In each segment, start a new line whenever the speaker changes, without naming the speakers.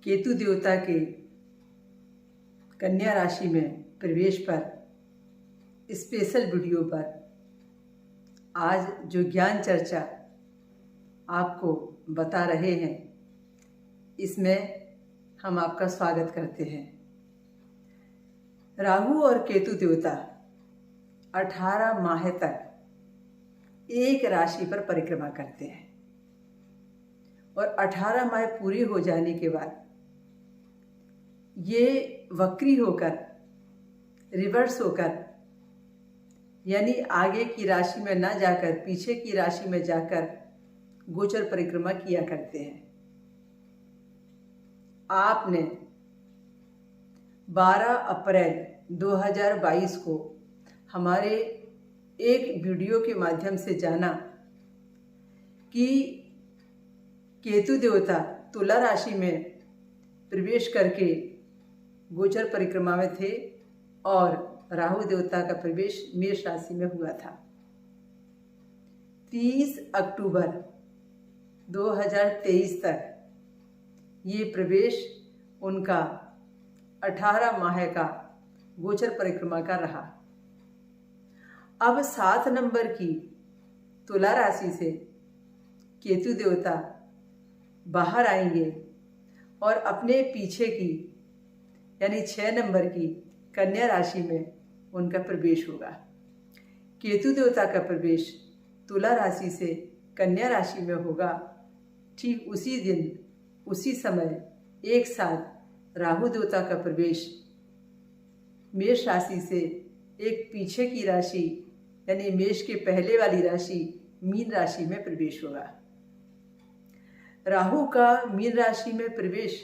केतु देवता के कन्या राशि में प्रवेश पर स्पेशल वीडियो पर आज जो ज्ञान चर्चा आपको बता रहे हैं, इसमें हम आपका स्वागत करते हैं। राहु और केतु देवता 18 माह तक एक राशि पर परिक्रमा करते हैं और 18 माह पूरी हो जाने के बाद ये वक्री होकर, रिवर्स होकर, यानी आगे की राशि में ना जाकर पीछे की राशि में जाकर गोचर परिक्रमा किया करते हैं। आपने 12 अप्रैल 2022 को हमारे एक वीडियो के माध्यम से जाना कि केतु देवता तुला राशि में प्रवेश करके गोचर परिक्रमा में थे और राहु देवता का प्रवेश मेष राशि में हुआ था। 30 अक्टूबर 2023 तक ये प्रवेश उनका 18 माह का गोचर परिक्रमा का रहा। अब 7 नंबर की तुला राशि से केतु देवता बाहर आएंगे और अपने पीछे की यानी 6 नंबर की कन्या राशि में उनका प्रवेश होगा। केतु देवता का प्रवेश तुला राशि से कन्या राशि में होगा। ठीक उसी दिन उसी समय एक साथ राहु देवता का प्रवेश मेष राशि से एक पीछे की राशि यानी मेष के पहले वाली राशि मीन राशि में प्रवेश होगा। राहु का मीन राशि में प्रवेश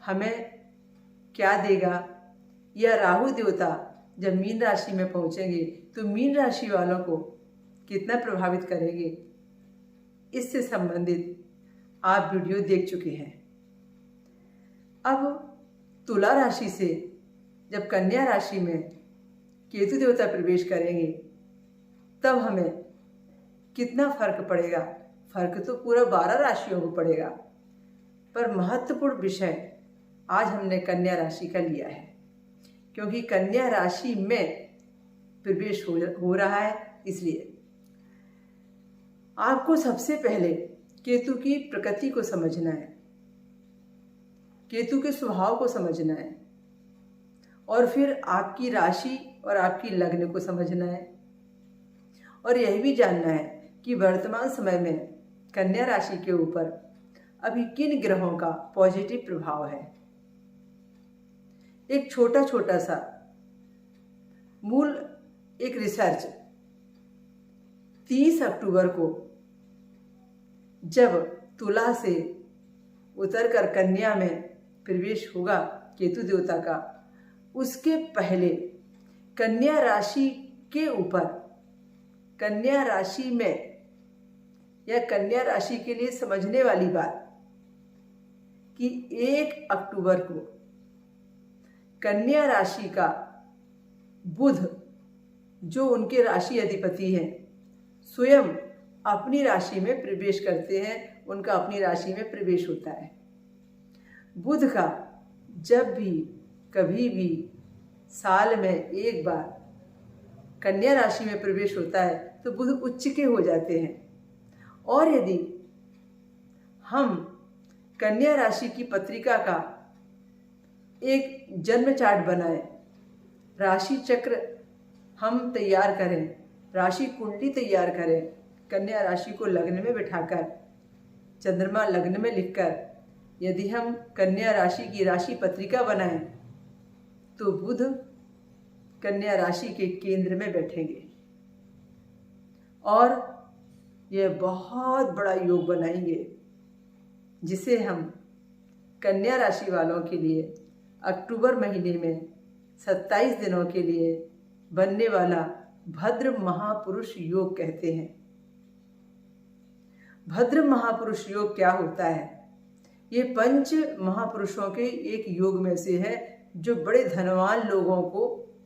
हमें क्या देगा, या राहु देवता जब मीन राशि में पहुंचेंगे तो मीन राशि वालों को कितना प्रभावित करेंगे, इससे संबंधित आप वीडियो देख चुके हैं। अब तुला राशि से जब कन्या राशि में केतु देवता प्रवेश करेंगे तब हमें कितना फर्क पड़ेगा। फर्क तो पूरा 12 राशियों को पड़ेगा, पर महत्वपूर्ण विषय आज हमने कन्या राशि का लिया है, क्योंकि कन्या राशि में प्रवेश हो रहा है। इसलिए आपको सबसे पहले केतु की प्रकृति को समझना है, केतु के स्वभाव को समझना है, और फिर आपकी राशि और आपकी लग्न को समझना है, और यह भी जानना है कि वर्तमान समय में कन्या राशि के ऊपर अभी किन ग्रहों का पॉजिटिव प्रभाव है। एक छोटा छोटा सा मूल एक रिसर्च 30 अक्टूबर को जब तुला से उतरकर कन्या में प्रवेश होगा केतु देवता का, उसके पहले कन्या राशि के ऊपर, कन्या राशि में या कन्या राशि के लिए समझने वाली बात कि 1 अक्टूबर को कन्या राशि का बुध जो उनके राशि अधिपति हैं स्वयं अपनी राशि में प्रवेश करते हैं, उनका अपनी राशि में प्रवेश होता है। बुध का जब भी कभी भी साल में एक बार कन्या राशि में प्रवेश होता है तो बुध उच्च के हो जाते हैं। और यदि हम कन्या राशि की पत्रिका का एक जन्म चार्ट बनाएं, राशि चक्र हम तैयार करें, राशि कुंडली तैयार करें, कन्या राशि को लग्न में बिठाकर, चंद्रमा लग्न में लिखकर यदि हम कन्या राशि की राशि पत्रिका बनाएं तो बुध कन्या राशि के केंद्र में बैठेंगे और यह बहुत बड़ा योग बनाएंगे, जिसे हम कन्या राशि वालों के लिए अक्टूबर महीने में 27 दिनों के लिए बनने वाला भद्र महापुरुष योग कहते हैं। भद्र महापुरुष योग क्या होता है? ये 5 महापुरुषों के एक योग में से है जो बड़े धनवान लोगों को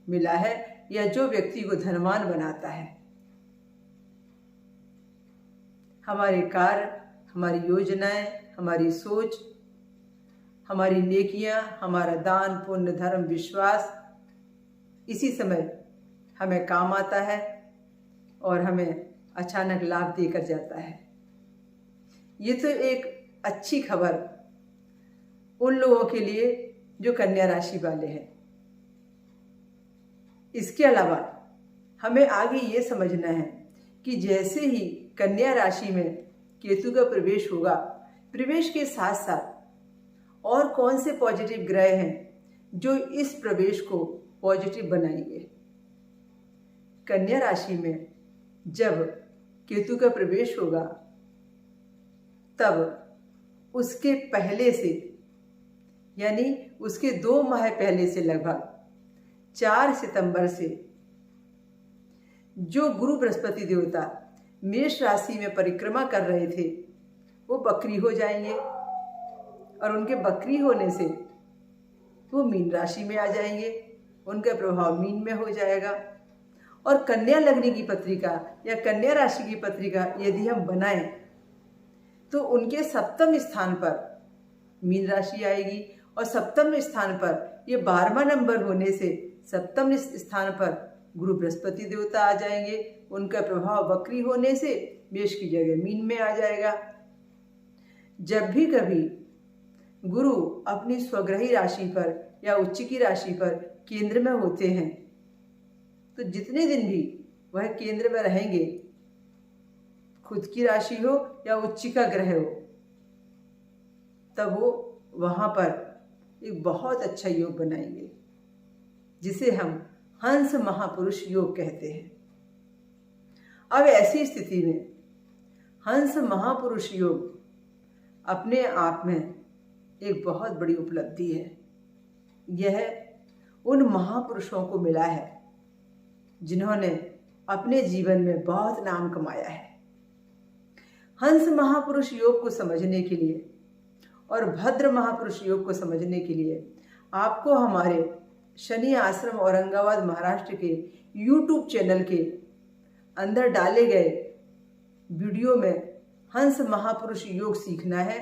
मिला है या जो व्यक्ति को धनवान बनाता है। हमारे कार्य, हमारी योजनाएं, हमारी सोच, हमारी नेकियां, हमारा दान पुण्य धर्म विश्वास इसी समय हमें काम आता है और हमें अचानक लाभ देकर जाता है। ये तो एक अच्छी खबर उन लोगों के लिए जो कन्या राशि वाले हैं। इसके अलावा हमें आगे ये समझना है कि जैसे ही कन्या राशि में केतु का प्रवेश होगा, प्रवेश के साथ साथ और कौन से पॉजिटिव ग्रह हैं जो इस प्रवेश को पॉजिटिव बनाएंगे। कन्या राशि में जब केतु का प्रवेश होगा तब उसके पहले से, यानी उसके 2 माह पहले से, लगभग 4 सितंबर से जो गुरु बृहस्पति देवता मेष राशि में परिक्रमा कर रहे थे वो बकरी हो जाएंगे और उनके बकरी होने से वो मीन राशि में आ जाएंगे, उनका प्रभाव मीन में हो जाएगा। और कन्या लग्न की पत्रिका या कन्या राशि की पत्रिका यदि हम बनाएं तो उनके सप्तम स्थान पर मीन राशि आएगी और सप्तम स्थान पर ये 12वां नंबर होने से सप्तम स्थान पर गुरु बृहस्पति देवता आ जाएंगे, उनका प्रभाव वक्री होने से मेष की जगह मीन में आ जाएगा। जब भी कभी गुरु अपनी स्वग्रही राशि पर या उच्च की राशि पर केंद्र में होते हैं तो जितने दिन भी वह केंद्र में रहेंगे, खुद की राशि हो या उच्च का ग्रह हो, तब वो वहाँ पर एक बहुत अच्छा योग बनाएंगे जिसे हम हंस महापुरुष योग कहते हैं। अब ऐसी स्थिति में हंस महापुरुष योग अपने आप में एक बहुत बड़ी उपलब्धि है। यह उन महापुरुषों को मिला है जिन्होंने अपने जीवन में बहुत नाम कमाया है। हंस महापुरुष योग को समझने के लिए और भद्र महापुरुष योग को समझने के लिए आपको हमारे शनि आश्रम औरंगाबाद महाराष्ट्र के YouTube चैनल के अंदर डाले गए वीडियो में हंस महापुरुष योग सीखना है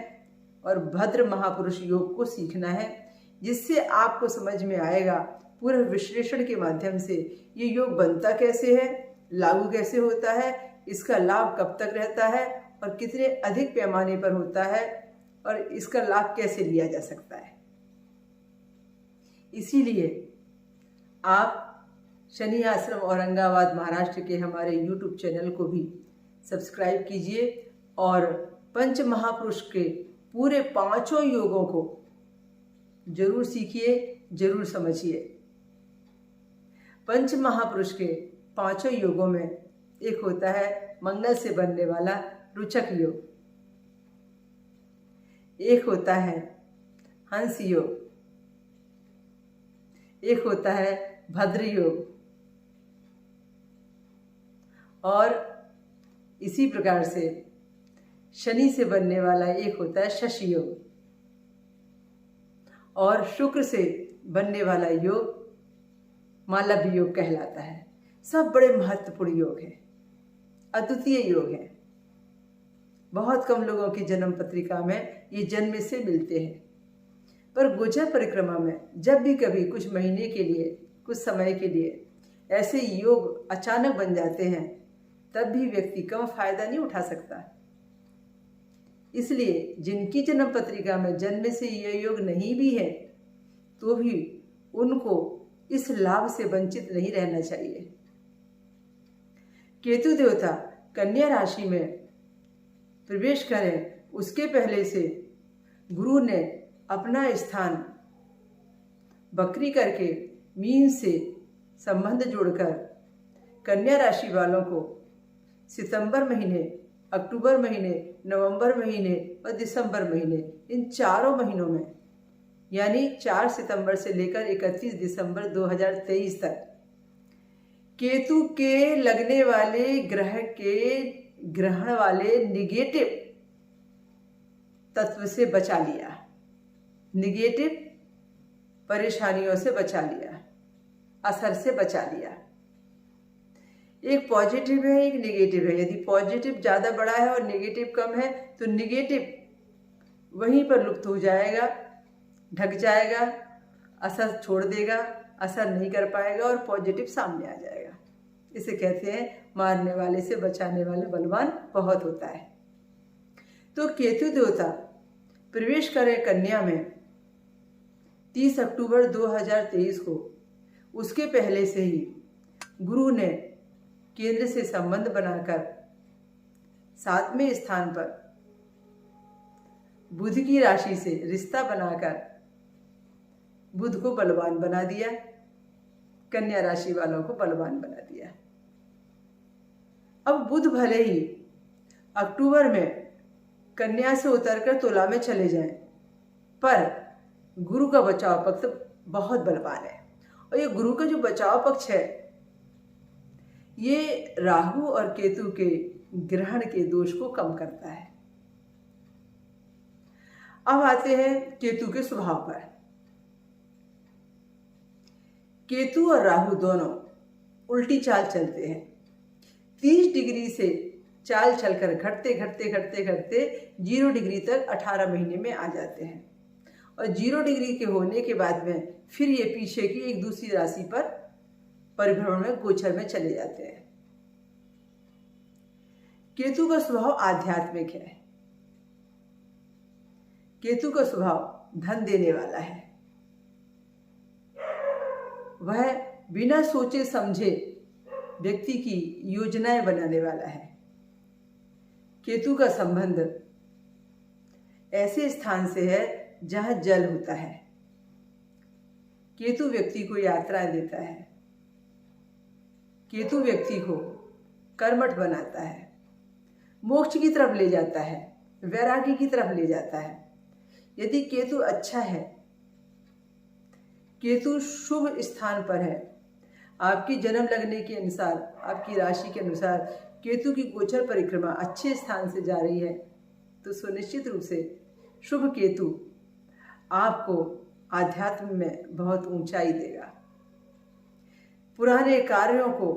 और भद्र महापुरुष योग को सीखना है, जिससे आपको समझ में आएगा पूरे विश्लेषण के माध्यम से ये योग बनता कैसे है, लागू कैसे होता है, इसका लाभ कब तक रहता है और कितने अधिक पैमाने पर होता है और इसका लाभ कैसे लिया जा सकता है। इसीलिए आप शनि आश्रम औरंगाबाद महाराष्ट्र के हमारे YouTube चैनल को भी सब्सक्राइब कीजिए और पंच महापुरुष के पूरे 5 योगों को जरूर सीखिए, जरूर समझिए। पंच महापुरुष के 5 योगों में एक होता है मंगल से बनने वाला रुचक योग, एक होता है हंस योग, एक होता है भद्र योग और इसी प्रकार से शनि से बनने वाला एक होता है शशि योग और शुक्र से बनने वाला योग मालव्य योग कहलाता है। सब बड़े महत्वपूर्ण योग हैं, अद्वितीय योग हैं। बहुत कम लोगों की जन्म पत्रिका में ये जन्म से मिलते हैं, पर गोचर परिक्रमा में जब भी कभी कुछ महीने के लिए, कुछ समय के लिए ऐसे योग अचानक बन जाते हैं, तब भी व्यक्ति कम फायदा नहीं उठा सकता। इसलिए जिनकी जन्म पत्रिका में जन्म से यह योग नहीं भी है, तो भी उनको इस लाभ से वंचित नहीं रहना चाहिए। केतु देवता कन्या राशि में प्रवेश करें उसके पहले से गुरु ने अपना स्थान बकरी करके मीन से संबंध जोड़कर कन्या राशि वालों को सितंबर महीने, अक्टूबर महीने, नवंबर महीने और दिसंबर महीने, इन 4 महीनों में, यानी 4 सितंबर से लेकर 31 दिसंबर 2023 तक केतु के लगने वाले ग्रह के ग्रहण वाले निगेटिव तत्व से बचा लिया, निगेटिव परेशानियों से बचा लिया, असर से बचा लिया। एक पॉजिटिव है, एक नेगेटिव है। यदि पॉजिटिव ज़्यादा बड़ा है और नेगेटिव कम है तो नेगेटिव वहीं पर लुप्त हो जाएगा ढक जाएगा, असर छोड़ देगा, असर नहीं कर पाएगा और पॉजिटिव सामने आ जाएगा। इसे कहते हैं मारने वाले से बचाने वाले बलवान बहुत होता है। तो केतु देवता प्रवेश करें कन्या में 30 अक्टूबर 2023 को, उसके पहले से ही गुरु ने केंद्र से संबंध बनाकर 7वें स्थान पर बुध की राशि से रिश्ता बनाकर बुध को बलवान बना दिया, कन्या राशि वालों को बलवान बना दिया। अब बुध भले ही अक्टूबर में कन्या से उतरकर तुला में चले जाएं, पर गुरु का बचाव पक्ष बहुत बलवान है। और ये गुरु का जो बचाव पक्ष है, ये राहु और केतु के ग्रहण के दोष को कम करता है। अब आते हैं केतु के स्वभाव पर। केतु और राहु दोनों उल्टी चाल चलते हैं। 30 डिग्री से चाल चलकर घटते घटते घटते घटते 0 डिग्री तक 18 महीने में आ जाते हैं और 0 डिग्री के होने के बाद में फिर ये पीछे की एक दूसरी राशि पर परिभ्रमण में गोचर में चले जाते हैं। केतु का स्वभाव आध्यात्मिक है। केतु का स्वभाव धन देने वाला है। वह बिना सोचे समझे व्यक्ति की योजनाएं बनाने वाला है। केतु का संबंध ऐसे स्थान से है जहां जल होता है। केतु व्यक्ति को यात्राएं देता है। केतु व्यक्ति को कर्मठ बनाता है, मोक्ष की तरफ ले जाता है, वैरागी की तरफ ले जाता है। यदि केतु अच्छा है, केतु शुभ स्थान पर है, आपकी जन्म लगने के अनुसार, आपकी राशि के अनुसार केतु की गोचर परिक्रमा अच्छे स्थान से जा रही है, तो सुनिश्चित रूप से शुभ केतु आपको आध्यात्म में बहुत ऊंचाई देगा। पुराने कार्यों को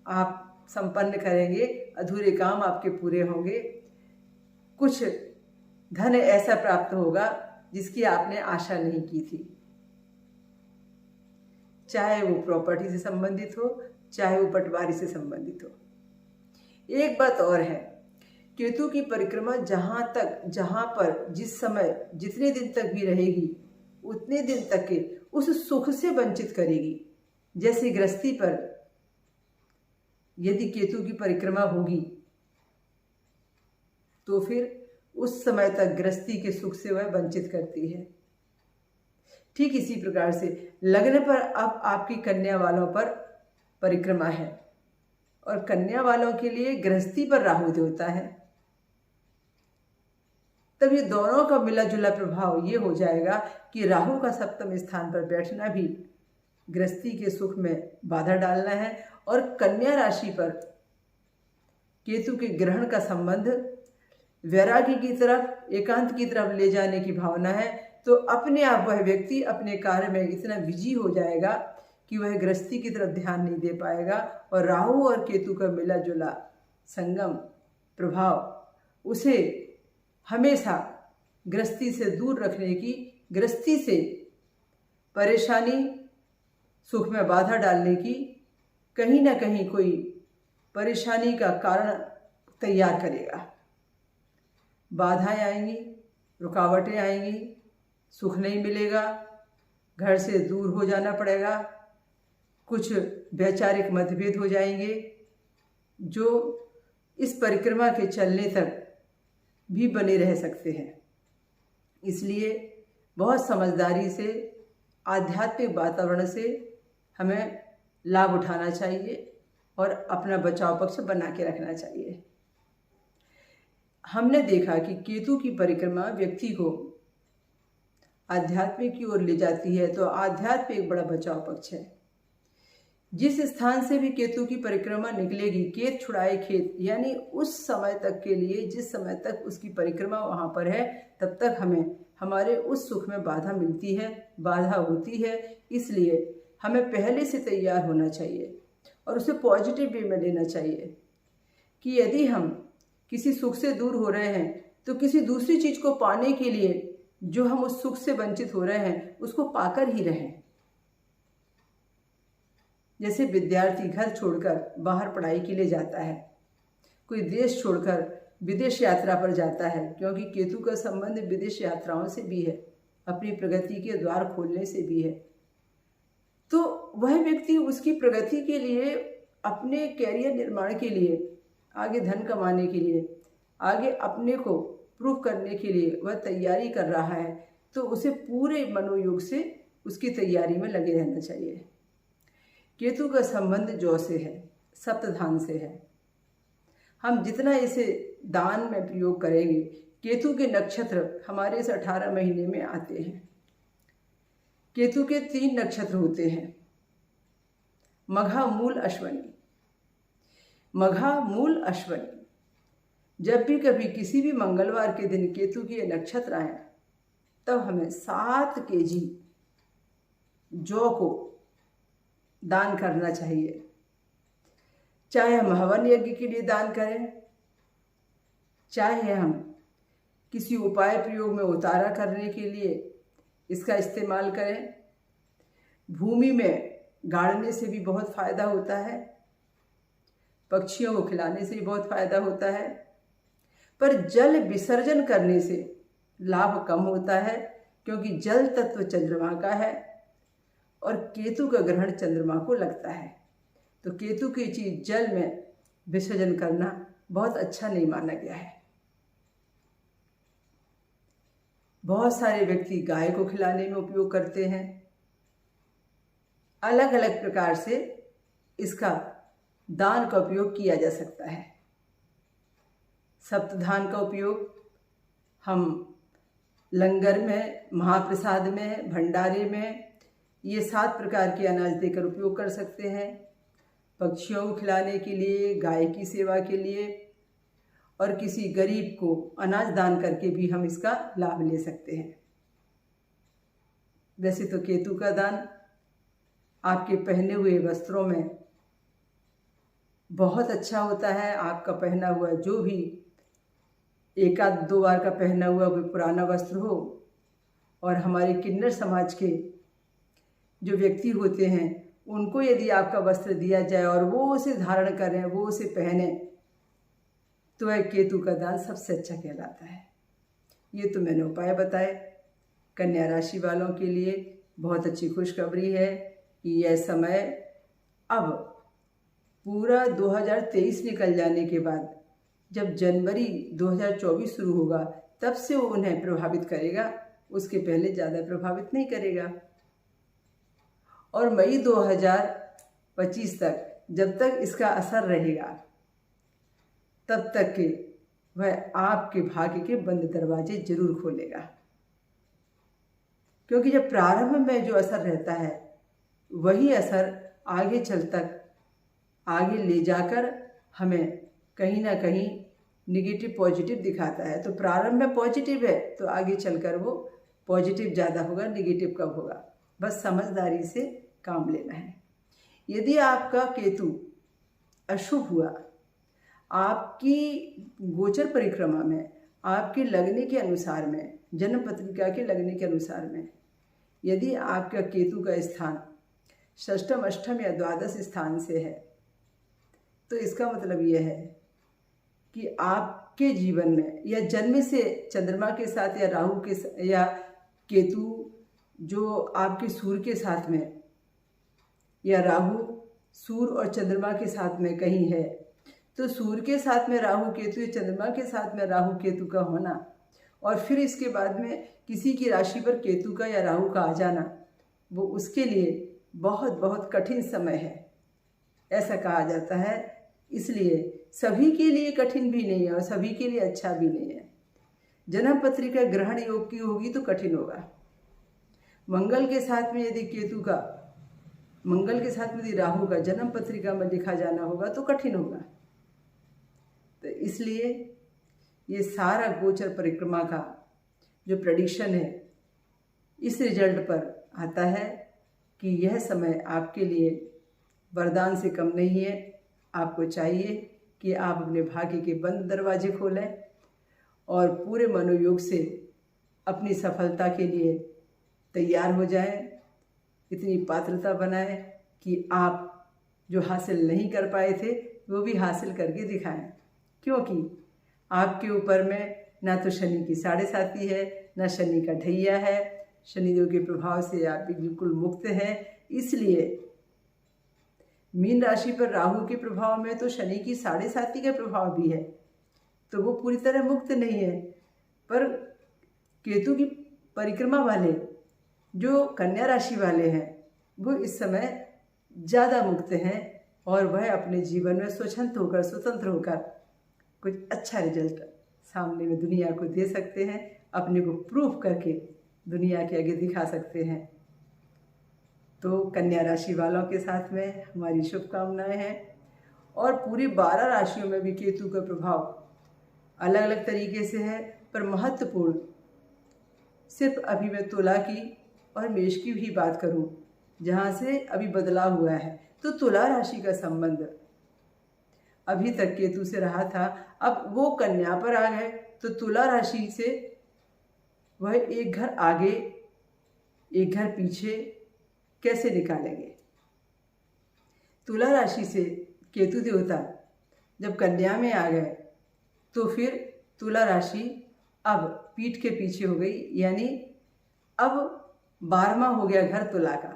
आप संपन्न करेंगे, अधूरे काम आपके पूरे होंगे, कुछ धन ऐसा प्राप्त होगा जिसकी आपने आशा नहीं की थी। चाहे वो प्रॉपर्टी से संबंधित हो, चाहे वो पटवारी से संबंधित हो। एक बात और है, केतु की परिक्रमा जहां पर जिस समय जितने दिन तक भी रहेगी, उतने दिन तक के उस सुख से वंचित करेगी। जैसे गृहस्थी पर यदि केतु की परिक्रमा होगी तो फिर उस समय तक गृहस्थी के सुख से वह वंचित करती है। ठीक इसी प्रकार से लग्न पर अब आपकी कन्या वालों पर परिक्रमा है और कन्या वालों के लिए गृहस्थी पर राहु देवता है। तब ये दोनों का मिला जुला प्रभाव ये हो जाएगा कि राहु का 7वें स्थान पर बैठना भी गृहस्थी के सुख में बाधा डालना है और कन्या राशि पर केतु के ग्रहण का संबंध वैरागी की तरफ, एकांत की तरफ ले जाने की भावना है। तो अपने आप वह व्यक्ति अपने कार्य में इतना बिजी हो जाएगा कि वह गृहस्थी की तरफ ध्यान नहीं दे पाएगा और राहु और केतु का मिला जुला संगम प्रभाव उसे हमेशा गृहस्थी से दूर रखने की, गृहस्थी से परेशानी, सुख में बाधा डालने की, कहीं ना कहीं कोई परेशानी का कारण तैयार करेगा। बाधाएं आएंगी, रुकावटें आएंगी, सुख नहीं मिलेगा, घर से दूर हो जाना पड़ेगा, कुछ वैचारिक मतभेद हो जाएंगे जो इस परिक्रमा के चलने तक भी बने रह सकते हैं। इसलिए बहुत समझदारी से आध्यात्मिक वातावरण से हमें लाभ उठाना चाहिए और अपना बचाव पक्ष बना के रखना चाहिए। हमने देखा कि केतु की परिक्रमा व्यक्ति को आध्यात्मिक की ओर ले जाती है, तो आध्यात्म एक बड़ा बचाव पक्ष है। जिस स्थान से भी केतु की परिक्रमा निकलेगी, केत छुड़ाए खेत, यानी उस समय तक के लिए, जिस समय तक उसकी परिक्रमा वहाँ पर है, तब तक हमें हमारे उस सुख में बाधा मिलती है, बाधा होती है। इसलिए हमें पहले से तैयार होना चाहिए और उसे पॉजिटिव वे में लेना चाहिए कि यदि हम किसी सुख से दूर हो रहे हैं तो किसी दूसरी चीज़ को पाने के लिए जो हम उस सुख से वंचित हो रहे हैं उसको पाकर ही रहें। जैसे विद्यार्थी घर छोड़कर बाहर पढ़ाई के लिए जाता है, कोई देश छोड़कर विदेश यात्रा पर जाता है, क्योंकि केतु का संबंध विदेश यात्राओं से भी है, अपनी प्रगति के द्वार खोलने से भी है। तो वह व्यक्ति उसकी प्रगति के लिए, अपने कैरियर निर्माण के लिए, आगे धन कमाने के लिए, आगे अपने को प्रूव करने के लिए वह तैयारी कर रहा है, तो उसे पूरे मनोयोग से उसकी तैयारी में लगे रहना चाहिए। केतु का संबंध जौ से है, सप्तधान से है। हम जितना इसे दान में प्रयोग करेंगे, केतु के नक्षत्र हमारे इस 18 महीने में आते हैं। केतु के 3 नक्षत्र होते हैं, मघा, मूल, अश्वनी। मघा, मूल, अश्वनी। जब भी कभी किसी भी मंगलवार के दिन केतु के नक्षत्र आए, तब हमें 7 केजी जौ को दान करना चाहिए। चाहे हम हवन यज्ञ के लिए दान करें, चाहे हम किसी उपाय प्रयोग में उतारा करने के लिए इसका इस्तेमाल करें। भूमि में गाड़ने से भी बहुत फायदा होता है, पक्षियों को खिलाने से भी बहुत फायदा होता है, पर जल विसर्जन करने से लाभ कम होता है, क्योंकि जल तत्व चंद्रमा का है और केतु का ग्रहण चंद्रमा को लगता है। तो केतु की चीज जल में विसर्जन करना बहुत अच्छा नहीं माना गया है। बहुत सारे व्यक्ति गाय को खिलाने में उपयोग करते हैं। अलग अलग प्रकार से इसका दान का उपयोग किया जा सकता है। सप्तधान का उपयोग हम लंगर में, महाप्रसाद में, भंडारे में ये 7 प्रकार के अनाज देकर उपयोग कर सकते हैं। पक्षियों को खिलाने के लिए, गाय की सेवा के लिए, और किसी गरीब को अनाज दान करके भी हम इसका लाभ ले सकते हैं। वैसे तो केतु का दान आपके पहने हुए वस्त्रों में बहुत अच्छा होता है। आपका पहना हुआ जो भी 1-2 बार का पहना हुआ कोई पुराना वस्त्र हो, और हमारे किन्नर समाज के जो व्यक्ति होते हैं उनको यदि आपका वस्त्र दिया जाए और वो उसे धारण करें, वो उसे पहने, तो वह केतु का दान सबसे अच्छा कहलाता है। ये तो मैंने उपाय बताए। कन्या राशि वालों के लिए बहुत अच्छी खुशखबरी है कि यह समय अब पूरा 2023 निकल जाने के बाद, जब जनवरी 2024 शुरू होगा, तब से वो उन्हें प्रभावित करेगा, उसके पहले ज़्यादा प्रभावित नहीं करेगा। और मई 2025 तक, जब तक इसका असर रहेगा, तब तक के वह आपके भाग्य के बंद दरवाजे जरूर खोलेगा। क्योंकि जब प्रारंभ में जो असर रहता है, वही असर आगे चल तक आगे ले जाकर हमें कहीं ना कहीं निगेटिव पॉजिटिव दिखाता है। तो प्रारंभ में पॉजिटिव है, तो आगे चलकर वो पॉजिटिव ज़्यादा होगा, निगेटिव कब होगा। बस समझदारी से काम लेना है। यदि आपका केतु अशुभ हुआ, आपकी गोचर परिक्रमा में, आपके लगने के अनुसार में, जन्म पत्रिका के लगने के अनुसार में, यदि आपका केतु का स्थान षष्ठम, अष्टम या द्वादश स्थान से है, तो इसका मतलब यह है कि आपके जीवन में या जन्म से चंद्रमा के साथ या राहु के या केतु जो आपके सूर्य के साथ में, या राहु सूर्य और चंद्रमा के साथ में कहीं है, तो सूर्य के साथ में राहु केतु या चंद्रमा के साथ में राहु केतु का होना, और फिर इसके बाद में किसी की राशि पर केतु का या राहु का आ जाना, वो उसके लिए बहुत बहुत कठिन समय है, ऐसा कहा जाता है। इसलिए सभी के लिए कठिन भी नहीं है और सभी के लिए अच्छा भी नहीं है। जन्म पत्रिका ग्रहण योग की होगी तो कठिन होगा। मंगल के साथ में यदि केतु का, मंगल के साथ में यदि राहु का जन्म पत्रिका में लिखा जाना होगा तो कठिन होगा। तो इसलिए ये सारा गोचर परिक्रमा का जो प्रेडिक्शन है, इस रिजल्ट पर आता है कि यह समय आपके लिए वरदान से कम नहीं है। आपको चाहिए कि आप अपने भाग्य के बंद दरवाजे खोलें और पूरे मनोयोग से अपनी सफलता के लिए तैयार हो जाएं, इतनी पात्रता बनाएं कि आप जो हासिल नहीं कर पाए थे वो भी हासिल करके दिखाएं। क्योंकि आपके ऊपर में ना तो शनि की 7.5 है, ना शनि का ढैया है। शनिदेव के प्रभाव से आप भी बिल्कुल मुक्त हैं। इसलिए मीन राशि पर राहु के प्रभाव में तो शनि की 7.5 का प्रभाव भी है, तो वो पूरी तरह मुक्त नहीं है। पर केतु की परिक्रमा वाले जो कन्या राशि वाले हैं वो इस समय ज़्यादा मुक्त हैं और वह अपने जीवन में स्वतंत्र होकर कुछ अच्छा रिजल्ट सामने में दुनिया को दे सकते हैं, अपने को प्रूफ करके दुनिया के आगे दिखा सकते हैं। तो कन्या राशि वालों के साथ में हमारी शुभकामनाएं हैं। और पूरी 12 राशियों में भी केतु का प्रभाव अलग अलग तरीके से है, पर महत्वपूर्ण सिर्फ अभी मैं तुला की और मेष की भी बात करूं, जहां से अभी बदलाव हुआ है। तो तुला राशि का संबंध अभी तक केतु से रहा था, अब वो कन्या पर आ गए, तो तुला राशि से वह एक घर आगे एक घर पीछे कैसे निकालेंगे। तुला राशि से केतु देवता जब कन्या में आ गए तो फिर तुला राशि अब पीठ के पीछे हो गई, यानी अब 12वां हो गया घर तुला का।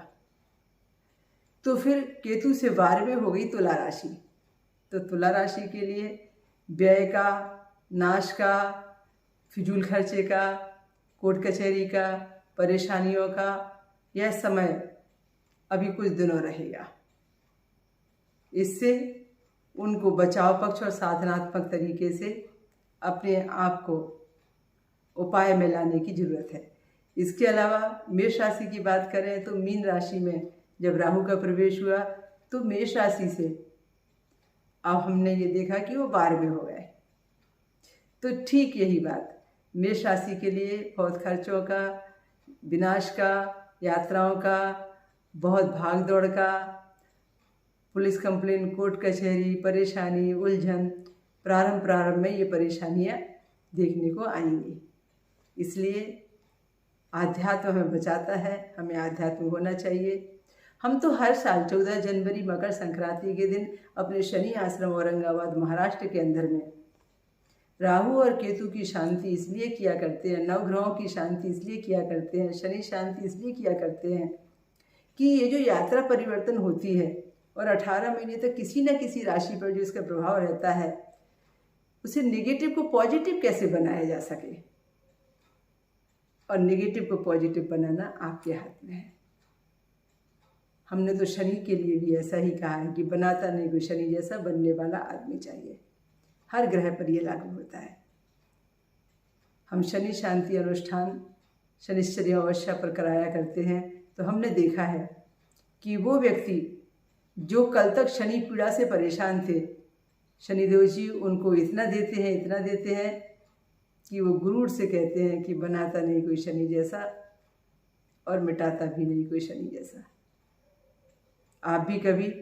तो फिर केतु से 12वें हो गई तुला राशि। तो तुला राशि के लिए व्यय का, नाश का, फिजूल खर्चे का, कोर्ट कचहरी का, परेशानियों का यह समय अभी कुछ दिनों रहेगा। इससे उनको बचाव पक्ष और साधनात्मक तरीके से अपने आप को उपाय में लाने की जरूरत है। इसके अलावा मेष राशि की बात करें तो मीन राशि में जब राहु का प्रवेश हुआ तो मेष राशि से अब हमने ये देखा कि वो 12वें हो गए। तो ठीक यही बात मेष राशि के लिए बहुत खर्चों का, विनाश का, यात्राओं का, बहुत भाग दौड़ का, पुलिस कंप्लेन, कोर्ट कचहरी, परेशानी, उलझन, प्रारंभ में ये परेशानियां देखने को आएंगी। इसलिए आध्यात्म हमें बचाता है, हमें आध्यात्म होना चाहिए। हम तो हर साल 14 जनवरी मकर संक्रांति के दिन अपने शनि आश्रम औरंगाबाद महाराष्ट्र के अंदर में राहु और केतु की शांति इसलिए किया करते हैं, नवग्रहों की शांति इसलिए किया करते हैं, शनि शांति इसलिए किया करते हैं कि ये जो यात्रा परिवर्तन होती है और 18 महीने तक किसी न किसी राशि पर जो इसका प्रभाव रहता है, उसे नेगेटिव को पॉजिटिव कैसे बनाया जा सके। और नेगेटिव को पॉजिटिव बनाना आपके हाथ में है। हमने तो शनि के लिए भी ऐसा ही कहा है कि बनाता नहीं कोई शनि जैसा बनने वाला आदमी चाहिए। हर ग्रह पर यह लागू होता है। हम शनि शांति अनुष्ठान शनिश्चर्य अमावस्या पर कराया करते हैं, तो हमने देखा है कि वो व्यक्ति जो कल तक शनि पीड़ा से परेशान थे, शनिदेव जी उनको इतना देते हैं कि वो गुरूर से कहते हैं कि बनाता नहीं कोई शनि जैसा और मिटाता भी नहीं कोई शनि जैसा। आप भी कभी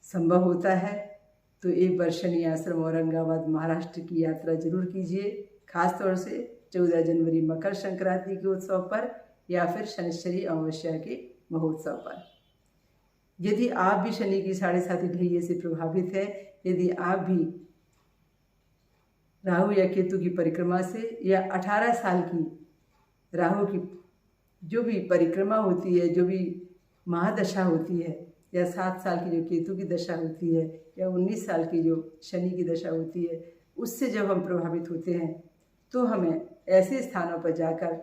संभव होता है तो एक बार शनि आश्रम औरंगाबाद महाराष्ट्र की यात्रा जरूर कीजिए, खास तौर से 14 जनवरी मकर संक्रांति के उत्सव पर या फिर शनिश्चरी अमावस्या के महोत्सव पर। यदि आप भी शनि की 7.5 ढैये से प्रभावित है, यदि आप भी राहु या केतु की परिक्रमा से या 18 साल की राहु की जो भी परिक्रमा होती है, जो भी महादशा होती है, या 7 साल की जो केतु की दशा होती है, या 19 साल की जो शनि की दशा होती है, उससे जब हम प्रभावित होते हैं तो हमें ऐसे स्थानों पर जाकर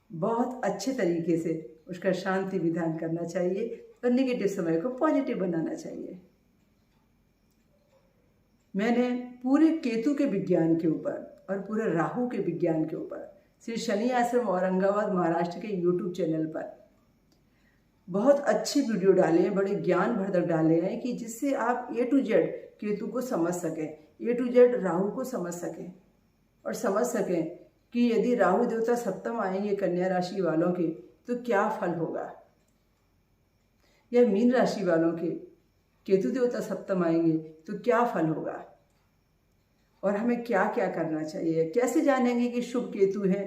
बहुत अच्छे तरीके से उसका शांति विधान करना चाहिए और नेगेटिव समय को पॉजिटिव बनाना चाहिए। मैंने पूरे केतु के विज्ञान के ऊपर और पूरे राहु के विज्ञान के ऊपर श्री शनि आश्रम औरंगाबाद महाराष्ट्र के YouTube चैनल पर बहुत अच्छे वीडियो डाले हैं, बड़े ज्ञानवर्धक डाले हैं कि जिससे आप A to Z केतु को समझ सकें, A to Z राहु को समझ सकें और समझ सकें कि यदि राहु देवता सप्तम आएंगे कन्या राशि वालों के तो क्या फल होगा, या मीन राशि वालों के केतु देवता सप्तम आएंगे तो क्या फल होगा, और हमें क्या क्या करना चाहिए। कैसे जानेंगे कि शुभ केतु है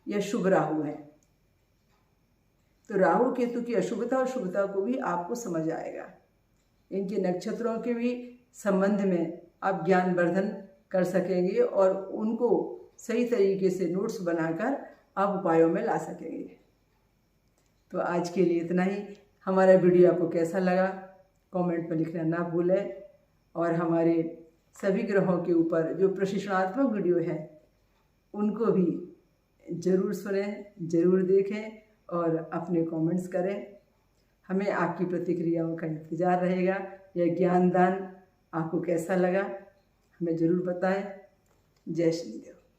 यह शुभ राहु है। तो राहु केतु की अशुभता और शुभता को भी आपको समझ आएगा। इनके नक्षत्रों के भी संबंध में आप ज्ञानवर्धन कर सकेंगे और उनको सही तरीके से नोट्स बनाकर आप उपायों में ला सकेंगे। तो आज के लिए इतना ही। हमारा वीडियो आपको कैसा लगा कमेंट में लिखना ना भूलें, और हमारे सभी ग्रहों के ऊपर जो प्रशिक्षणात्मक वीडियो है उनको भी ज़रूर सुनें, ज़रूर देखें और अपने कमेंट्स करें। हमें आपकी प्रतिक्रियाओं का इंतज़ार रहेगा। यह ज्ञानदान आपको कैसा लगा हमें ज़रूर बताएं। जय श्री देव।